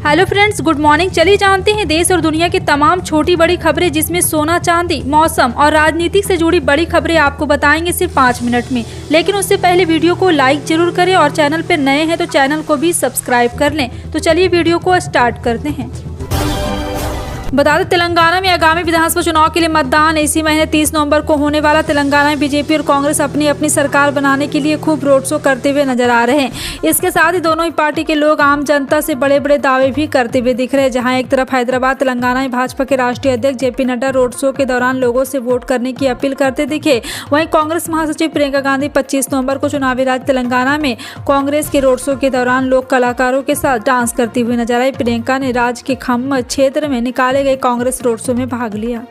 Hello friends, good morning. चलिए जानते हैं देश और दुनिया की तमाम छोटी बड़ी खबरें, जिसमें सोना चांदी, मौसम और राजनीति से जुड़ी बड़ी खबरें आपको बताएंगे सिर्फ 5 मिनट में। लेकिन उससे पहले वीडियो को लाइक जरूर करें और चैनल पर नए हैं तो चैनल को भी सब्सक्राइब कर लें। तो चलिए वीडियो को स्टार्ट करते हैं। बता दें, तेलंगाना में आगामी विधानसभा चुनाव के लिए मतदान इसी महीने 30 नवंबर को होने वाला। तेलंगाना में बीजेपी और कांग्रेस अपनी अपनी सरकार बनाने के लिए खूब रोड शो करते हुए नजर आ रहे हैं। इसके साथ ही दोनों ही पार्टी के लोग आम जनता से बड़े बड़े दावे भी करते हुए दिख रहे हैं। जहां एक तरफ हैदराबाद तेलंगाना में भाजपा के राष्ट्रीय अध्यक्ष जेपी नड्डा रोड शो के दौरान लोगों से वोट करने की अपील करते दिखे, वहीं कांग्रेस महासचिव प्रियंका गांधी 25 नवंबर को चुनावी राज्य तेलंगाना में कांग्रेस के रोड शो के दौरान लोक कलाकारों के साथ डांस करती हुई नजर आई। प्रियंका ने राज्य के खम्म क्षेत्र में निकाले गए कांग्रेस रोड शो में भाग लिया।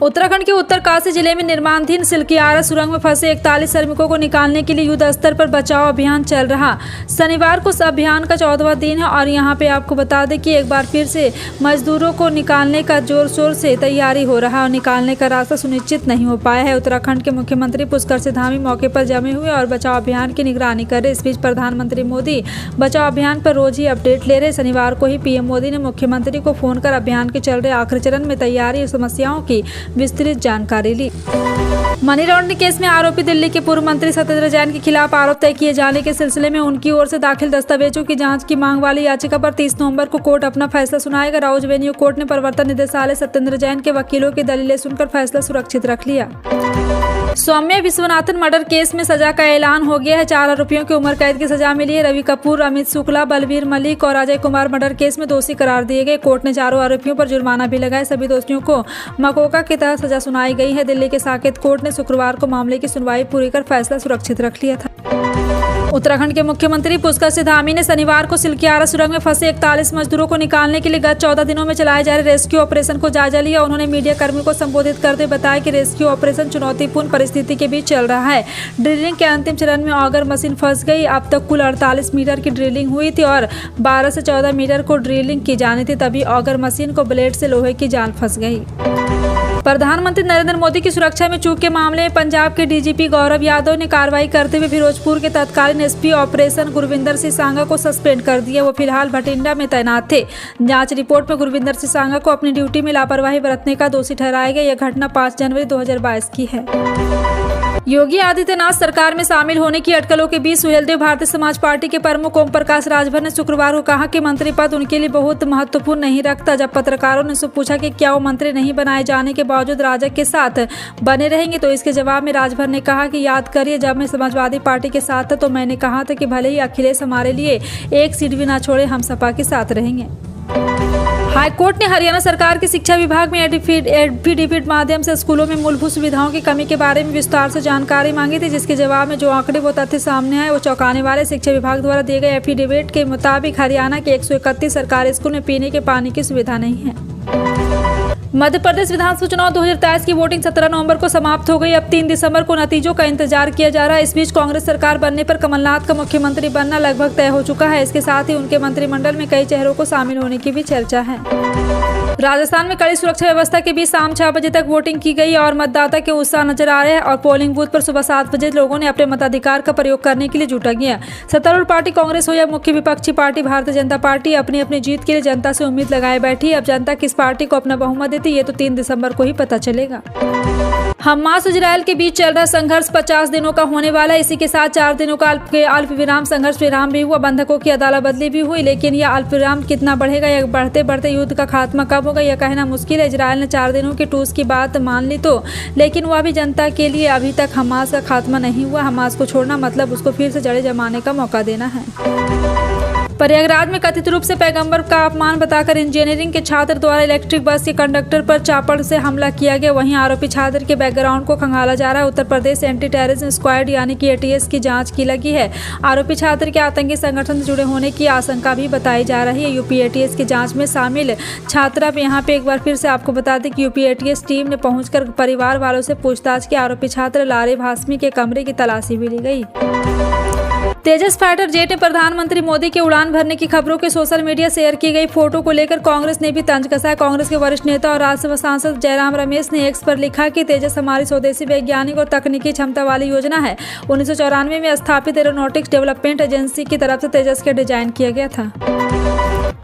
उत्तराखंड के उत्तरकाशी जिले में निर्माणाधीन सिलकियारा सुरंग में फंसे 41 श्रमिकों को निकालने के लिए युद्ध स्तर पर बचाव अभियान चल रहा। शनिवार को इस अभियान का 14वां दिन है और यहां पे आपको बता दें कि एक बार फिर से मजदूरों को निकालने का जोर शोर से तैयारी हो रहा है और निकालने का रास्ता सुनिश्चित नहीं हो पाया है। उत्तराखंड के मुख्यमंत्री पुष्कर सिंह धामी मौके पर जमे हुए और बचाव अभियान की निगरानी कर रहे। इस बीच प्रधानमंत्री मोदी बचाव अभियान पर रोज ही अपडेट ले रहे। शनिवार को ही पीएम मोदी ने मुख्यमंत्री को फोन कर अभियान के चल रहे आखिरी चरण में तैयारी और समस्याओं की विस्तृत जानकारी ली। मनी लॉन्ड्रिंग केस में आरोपी दिल्ली के पूर्व मंत्री सत्येंद्र जैन के खिलाफ आरोप तय किए जाने के सिलसिले में उनकी ओर से दाखिल दस्तावेजों की जांच की मांग वाली याचिका पर 30 नवंबर को कोर्ट अपना फैसला सुनाएगा। राउज वेन्यू कोर्ट ने प्रवर्तन निदेशालय सत्येंद्र जैन के वकीलों की दलीलें सुनकर फैसला सुरक्षित रख लिया। सौम्या विश्वनाथन मर्डर केस में सजा का ऐलान हो गया है। 4 आरोपियों की उम्र कैद की सजा मिली है। रवि कपूर, अमित शुक्ला, बलवीर मलिक और अजय कुमार मर्डर केस में दोषी करार दिए गए। कोर्ट ने चारों आरोपियों पर जुर्माना भी लगाया। सभी दोषियों को मकोका के तहत सजा सुनाई गई है। दिल्ली के साकेत कोर्ट ने शुक्रवार को मामले की सुनवाई पूरी कर फैसला सुरक्षित रख लिया था। उत्तराखंड के मुख्यमंत्री पुष्कर सिंह धामी ने शनिवार को सिलकियारा सुरंग में फंसे 41 मजदूरों को निकालने के लिए गत 14 दिनों में चलाए जा रहे रेस्क्यू ऑपरेशन को जायजा लिया। उन्होंने मीडिया कर्मियों को संबोधित करते बताया कि रेस्क्यू ऑपरेशन चुनौतीपूर्ण परिस्थिति के बीच चल रहा है। ड्रिलिंग के अंतिम चरण में ऑगर मशीन फंस गई। अब तक कुल 48 मीटर की ड्रिलिंग हुई थी और 12 से 14 मीटर को ड्रिलिंग की जानी थी, तभी ऑगर मशीन को ब्लेड से लोहे की जाल फंस गई। प्रधानमंत्री नरेंद्र मोदी की सुरक्षा में चूक के मामले में पंजाब के डीजीपी गौरव यादव ने कार्रवाई करते हुए फिरोजपुर के तत्कालीन एसपी ऑपरेशन गुरविंदर सिंह सांगा को सस्पेंड कर दिया। वो फिलहाल भटिंडा में तैनात थे। जांच रिपोर्ट में गुरविंदर सिंह सांगा को अपनी ड्यूटी में लापरवाही बरतने का दोषी ठहराया गया। यह घटना 5 जनवरी 2022 की है। योगी आदित्यनाथ सरकार में शामिल होने की अटकलों के बीच सुहेलदेव भारतीय समाज पार्टी के प्रमुख ओम प्रकाश राजभर ने शुक्रवार को कहा कि मंत्री पद उनके लिए बहुत महत्वपूर्ण नहीं रखता। जब पत्रकारों ने उससे पूछा कि क्या वो मंत्री नहीं बनाए जाने के बावजूद राजग के साथ बने रहेंगे, तो इसके जवाब में राजभर ने कहा कि याद करिए, जब मैं समाजवादी पार्टी के साथ था तो मैंने कहा था कि भले ही अखिलेश हमारे लिए एक सीट भी ना छोड़े, हम सपा के साथ रहेंगे। हाईकोर्ट ने हरियाणा सरकार के शिक्षा विभाग में एफिडेविट माध्यम से स्कूलों में मूलभूत सुविधाओं की कमी के बारे में विस्तार से जानकारी मांगी थी, जिसके जवाब में जो आंकड़े व तथ्य सामने आए वो चौंकाने वाले। शिक्षा विभाग द्वारा दिए गए एफिडेविट के मुताबिक हरियाणा के 131 सरकारी स्कूल में पीने के पानी की सुविधा नहीं है। मध्य प्रदेश विधानसभा चुनाव 2023 की वोटिंग 17 नवंबर को समाप्त हो गई। अब 3 दिसंबर को नतीजों का इंतजार किया जा रहा है। इस बीच कांग्रेस सरकार बनने पर कमलनाथ का मुख्यमंत्री बनना लगभग तय हो चुका है। इसके साथ ही उनके मंत्रिमंडल में कई चेहरों को शामिल होने की भी चर्चा है। राजस्थान में कड़ी सुरक्षा व्यवस्था के बीच शाम 6 बजे तक वोटिंग की गई और मतदाता के उत्साह नजर आ रहे हैं और पोलिंग बूथ पर सुबह 7 बजे लोगों ने अपने मताधिकार का प्रयोग करने के लिए जुटा गया। सत्तारूढ़ पार्टी कांग्रेस हो या मुख्य विपक्षी पार्टी भारतीय जनता पार्टी अपनी अपनी जीत के लिए जनता से उम्मीद लगाए बैठी। अब जनता किस पार्टी को अपना बहुमत देती है, ये तो 3 दिसंबर को ही पता चलेगा। हमास इजरायल के बीच चल रहा संघर्ष 50 दिनों का होने वाला है। इसी के साथ 4 दिनों का अल्प विराम संघर्ष विराम भी हुआ। बंधकों की अदला बदली भी हुई, लेकिन यह अल्प विराम कितना बढ़ेगा या बढ़ते बढ़ते युद्ध का खात्मा कब होगा, यह कहना मुश्किल है। इजरायल ने 4 दिनों के टूस की बात मान ली तो, लेकिन वह भी जनता के लिए अभी तक हमास का खात्मा नहीं हुआ। हमास को छोड़ना मतलब उसको फिर से जड़ें जमाने का मौका देना है। प्रयागराज में कथित रूप से पैगंबर का अपमान बताकर इंजीनियरिंग के छात्र द्वारा इलेक्ट्रिक बस के कंडक्टर पर चापड़ से हमला किया गया। वहीं आरोपी छात्र के बैकग्राउंड को खंगाला जा रहा है। Uttar Pradesh anti terrorism squad यानी कि एटीएस की जांच की लगी है। आरोपी छात्र के आतंकी संगठन से जुड़े होने की आशंका भी बताई जा रही है। यूपी एटीएस की जांच में शामिल छात्रा यहाँ पे एक बार फिर से आपको बता दें कि यूपी एटीएस टीम ने पहुंचकर परिवार वालों से पूछताछ की। आरोपी छात्र लारे भासमी के कमरे की तलाशी भी ली गई। तेजस फाइटर जेट में प्रधानमंत्री मोदी के उड़ान भरने की खबरों के सोशल मीडिया शेयर की गई फोटो को लेकर कांग्रेस ने भी तंज कसा है। कांग्रेस के वरिष्ठ नेता और राज्यसभा सांसद जयराम रमेश ने एक्स पर लिखा कि तेजस हमारी स्वदेशी वैज्ञानिक और तकनीकी क्षमता वाली योजना है। 1994 में स्थापित एरोनॉटिक्स डेवलपमेंट एजेंसी की तरफ से तेजस का डिजाइन किया गया था।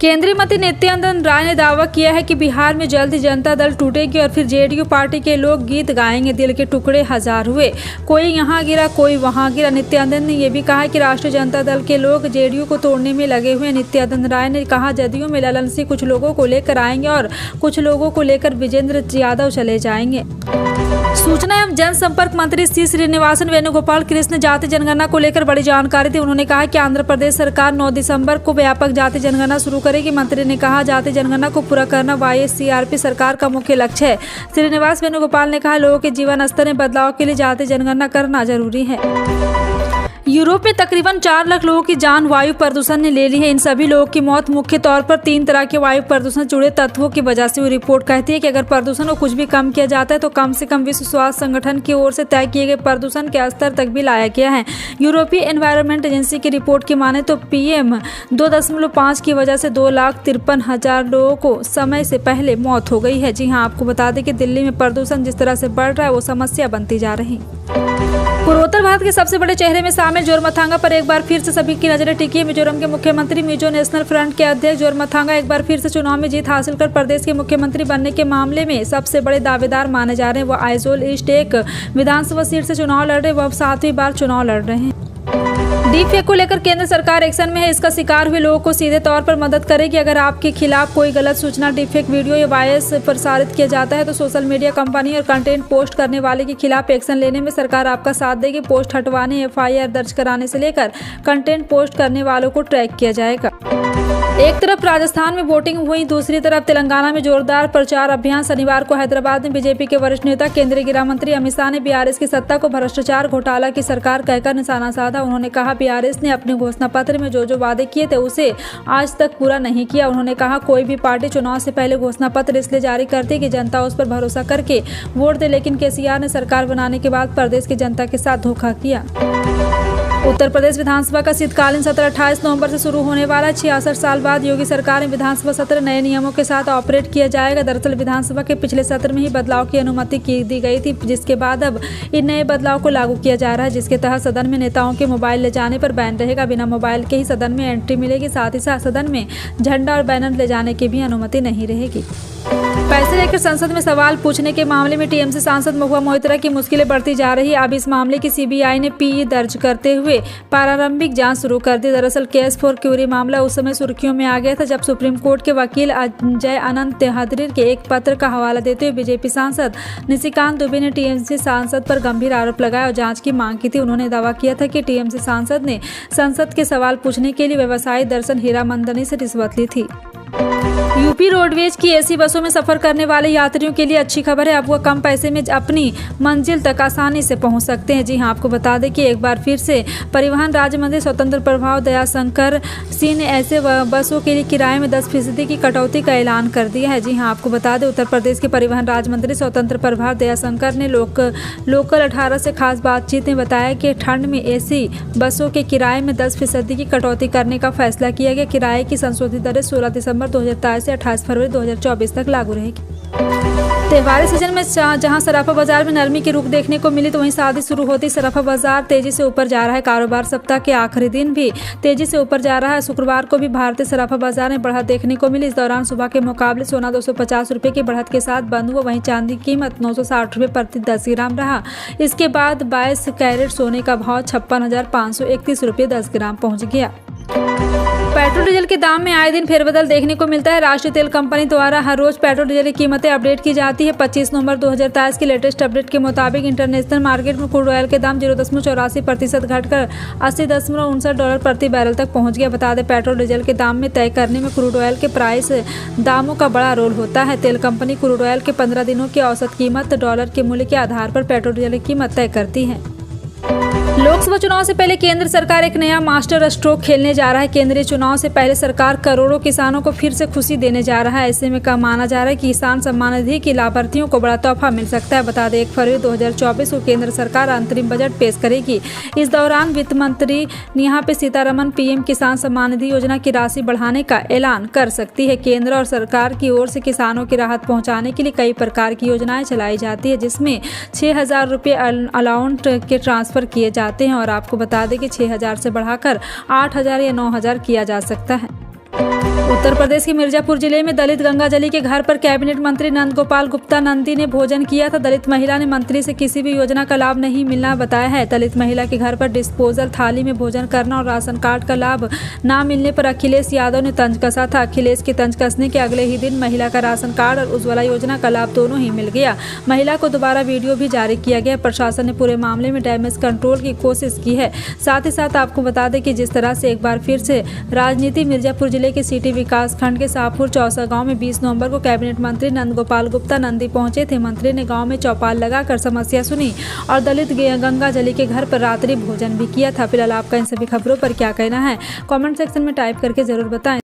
केंद्रीय मंत्री नित्यानंद राय ने दावा किया है कि बिहार में जल्द ही जनता दल टूटेगी और फिर जेडीयू पार्टी के लोग गीत गाएंगे, दिल के टुकड़े हजार हुए, कोई यहाँ गिरा कोई वहाँ गिरा। नित्यानंद ने यह भी कहा कि राष्ट्रीय जनता दल के लोग जेडीयू को तोड़ने में लगे हुए। नित्यानंद राय ने कहा जदयू में ललन सिंह कुछ लोगों को लेकर आएंगे और कुछ लोगों को लेकर विजेंद्र यादव चले जाएंगे। सूचना एवं जनसंपर्क मंत्री सी श्रीनिवासन वेणुगोपाल कृष्ण जाति जनगणना को लेकर बड़ी जानकारी दी। उन्होंने कहा कि आंध्र प्रदेश सरकार 9 दिसंबर को व्यापक जाति जनगणना शुरू करेगी। मंत्री ने कहा जाति जनगणना को पूरा करना वाईएससीआरपी सरकार का मुख्य लक्ष्य है। श्रीनिवास वेणुगोपाल ने कहा लोगों के जीवन स्तर में बदलाव के लिए जाति जनगणना करना जरूरी है। यूरोप में तकरीबन 4 लाख लोगों की जान वायु प्रदूषण ने ले ली है। इन सभी लोगों की मौत मुख्य तौर पर 3 तरह के वायु प्रदूषण जुड़े तत्वों की वजह से हुई। रिपोर्ट कहती है कि अगर प्रदूषण को कुछ भी कम किया जाता है तो कम से कम विश्व स्वास्थ्य संगठन की ओर से तय किए गए प्रदूषण के स्तर तक भी लाया गया है। यूरोपीय एनवायरनमेंट एजेंसी की रिपोर्ट की माने तो PM 2.5 की वजह से 2,53,000 लोगों को समय से पहले मौत हो गई है। जी हाँ, आपको बता दें कि दिल्ली में प्रदूषण जिस तरह से बढ़ रहा है वो समस्या बनती जा रही। पूर्वोत्तर भारत के सबसे बड़े चेहरे में शामिल जोरमथांगा पर एक बार फिर से सभी की नजरें टिकी है। मिजोरम के मुख्यमंत्री मिजो नेशनल फ्रंट के अध्यक्ष जोरमथांगा एक बार फिर से चुनाव में जीत हासिल कर प्रदेश के मुख्यमंत्री बनने के मामले में सबसे बड़े दावेदार माने जा रहे हैं। वह आइजोल ईस्ट एक विधानसभा सीट से चुनाव लड़ रहे, वह अब 7वीं बार चुनाव लड़ रहे हैं। डीप फेक को लेकर केंद्र सरकार एक्शन में है। इसका शिकार हुए लोगों को सीधे तौर पर मदद करेगी। अगर आपके खिलाफ कोई गलत सूचना, डीप फेक वीडियो या वायस प्रसारित किया जाता है तो सोशल मीडिया कंपनी और कंटेंट पोस्ट करने वाले के खिलाफ एक्शन लेने में सरकार आपका साथ देगी। पोस्ट हटवाने, FIR दर्ज कराने से लेकर कंटेंट पोस्ट करने वालों को ट्रैक किया जाएगा। एक तरफ राजस्थान में वोटिंग हुई, दूसरी तरफ तेलंगाना में जोरदार प्रचार अभियान। शनिवार को हैदराबाद में बीजेपी के वरिष्ठ नेता केंद्रीय गृह मंत्री अमित शाह ने BRS की सत्ता को भ्रष्टाचार घोटाला की सरकार कहकर निशाना साधा। उन्होंने कहा BRS ने अपने घोषणा पत्र में जो वादे किए थे उसे आज तक पूरा नहीं किया। उन्होंने कहा कोई भी पार्टी चुनाव से पहले घोषणा पत्र इसलिए जारी करती है कि जनता उस पर भरोसा करके वोट दे, लेकिन केसीआर ने सरकार बनाने के बाद प्रदेश की जनता के साथ धोखा किया। उत्तर प्रदेश विधानसभा का शीतकालीन सत्र 28 नवंबर से शुरू होने वाला। 66 साल बाद योगी सरकार में विधानसभा सत्र नए नियमों के साथ ऑपरेट किया जाएगा। दरअसल विधानसभा के पिछले सत्र में ही बदलाव की अनुमति दी गई थी, जिसके बाद अब इन नए बदलाव को लागू किया जा रहा है, जिसके तहत सदन में नेताओं के मोबाइल ले जाने पर बैन रहेगा। बिना मोबाइल के ही सदन में एंट्री मिलेगी। साथ ही साथ सदन में झंडा और बैनर ले जाने की भी अनुमति नहीं रहेगी। पैसे लेकर संसद में सवाल पूछने के मामले में टीएमसी सांसद महुआ मोइत्रा की मुश्किलें बढ़ती जा रही है। अब इस मामले की सीबीआई ने PE दर्ज करते हुए प्रारंभिक जांच शुरू कर दी। दरअसल केस फॉर क्यूरी मामला उस समय सुर्खियों में आ गया था जब सुप्रीम कोर्ट के वकील अजय अनंत तेहदरीर के एक पत्र का हवाला देते हुए बीजेपी सांसद निशिकांत दुबे ने टीएमसी सांसद पर गंभीर आरोप लगाया और जांच की मांग की थी। उन्होंने दावा किया था कि टीएमसी सांसद ने संसद के सवाल पूछने के लिए व्यवसायी दर्शन हीरामंदनी से रिश्वत ली थी। यूपी रोडवेज की AC बसों में सफर करने वाले यात्रियों के लिए अच्छी खबर है। अब वह कम पैसे में अपनी मंजिल तक आसानी से पहुंच सकते हैं। जी हां, आपको बता दें कि एक बार फिर से परिवहन राज्य मंत्री स्वतंत्र प्रभार दयाशंकर सिंह ने ऐसे बसों के लिए किराए में 10% की कटौती का ऐलान कर दिया है। जी हां, आपको बता दें उत्तर प्रदेश के परिवहन राज्य मंत्री स्वतंत्र प्रभार दयाशंकर ने लोकल 18 से खास बातचीत में बताया कि ठंड में AC बसों के किराए में 10% की कटौती करने का फैसला किया गया। किराए की संशोधित दरें 16 दिसंबर 2023 से 28 फरवरी 2024 तक लागू रहेगी। त्योहारी सीजन में जहां सराफा बाजार में नरमी की रुख देखने को मिली तो वहीं शादी शुरू होती सराफा बाजार तेजी से ऊपर जा रहा है। कारोबार सप्ताह के आखिरी दिन भी तेजी से ऊपर जा रहा है। शुक्रवार को भी भारतीय सराफा बाजार में बढ़त देखने को मिली। इस दौरान सुबह के मुकाबले सोना 250 रुपये की बढ़त के साथ बंद हुआ। वहीं चांदी की कीमत 960 रुपये प्रति 10 ग्राम रहा। इसके बाद 22 कैरेट सोने का भाव 56,531 रुपये 10 ग्राम पहुँच गया। पेट्रोल डीजल के दाम में आए दिन फेरबदल देखने को मिलता है। राष्ट्रीय तेल कंपनी द्वारा हर रोज पेट्रोल डीजल की कीमतें अपडेट की जाती है। 25 नवंबर 2023 की लेटेस्ट अपडेट के मुताबिक इंटरनेशनल मार्केट में क्रूड ऑयल के दाम 0.84% घटकर $80.59 प्रति बैरल तक पहुंच गया। बता दें पेट्रोल डीजल के दाम में तय करने में क्रूड ऑयल के प्राइस दामों का बड़ा रोल होता है। तेल कंपनी क्रूड ऑयल के 15 दिनों की औसत कीमत डॉलर के मूल्य के आधार पर पेट्रोल डीजल की कीमत तय करती है। लोकसभा चुनाव से पहले केंद्र सरकार एक नया मास्टर स्ट्रोक खेलने जा रहा है। केंद्रीय चुनाव से पहले सरकार करोड़ों किसानों को फिर से खुशी देने जा रहा है। ऐसे में माना जा रहा है कि किसान सम्मान निधि के लाभार्थियों को बड़ा तोहफा मिल सकता है। बता दें 1 फरवरी 2024 को केंद्र सरकार अंतरिम बजट पेश करेगी। इस दौरान वित्त मंत्री यहाँ पे सीतारमण PM किसान सम्मान निधि योजना की राशि बढ़ाने का ऐलान कर सकती है। केंद्र और सरकार की ओर से किसानों की राहत पहुँचाने के लिए कई प्रकार की योजनाएं चलाई जाती है, जिसमें 6,000 रुपये अलाउंट के ट्रांसफर किए जाते हैं और आपको बता दें कि 6,000 से बढ़ाकर 8,000 या 9,000 किया जा सकता है। उत्तर प्रदेश के मिर्जापुर जिले में दलित गंगाजली के घर पर कैबिनेट मंत्री नंद गोपाल गुप्ता नंदी ने भोजन किया था। दलित महिला ने मंत्री से किसी भी योजना का लाभ नहीं मिलना बताया है। दलित महिला के घर पर डिस्पोजल थाली में भोजन करना और राशन कार्ड का लाभ न मिलने पर अखिलेश यादव ने तंज कसा था। अखिलेश के तंज कसने के अगले ही दिन महिला का राशन कार्ड और उज्ज्वला योजना का लाभ दोनों ही मिल गया। महिला को दोबारा वीडियो भी जारी किया गया। प्रशासन ने पूरे मामले में डैमेज कंट्रोल की कोशिश की है। साथ ही साथ आपको बता दें कि जिस तरह से एक बार फिर से राजनीति मिर्जापुर जिले के सिटी विकास खंड के शाहपुर चौसा गांव में 20 नवंबर को कैबिनेट मंत्री नंद गोपाल गुप्ता नंदी पहुंचे थे। मंत्री ने गांव में चौपाल लगाकर समस्या सुनी और दलित गंगाजली के घर पर रात्रि भोजन भी किया था। फिलहाल आपका इन सभी खबरों पर क्या कहना है, कमेंट सेक्शन में टाइप करके जरूर बताएं।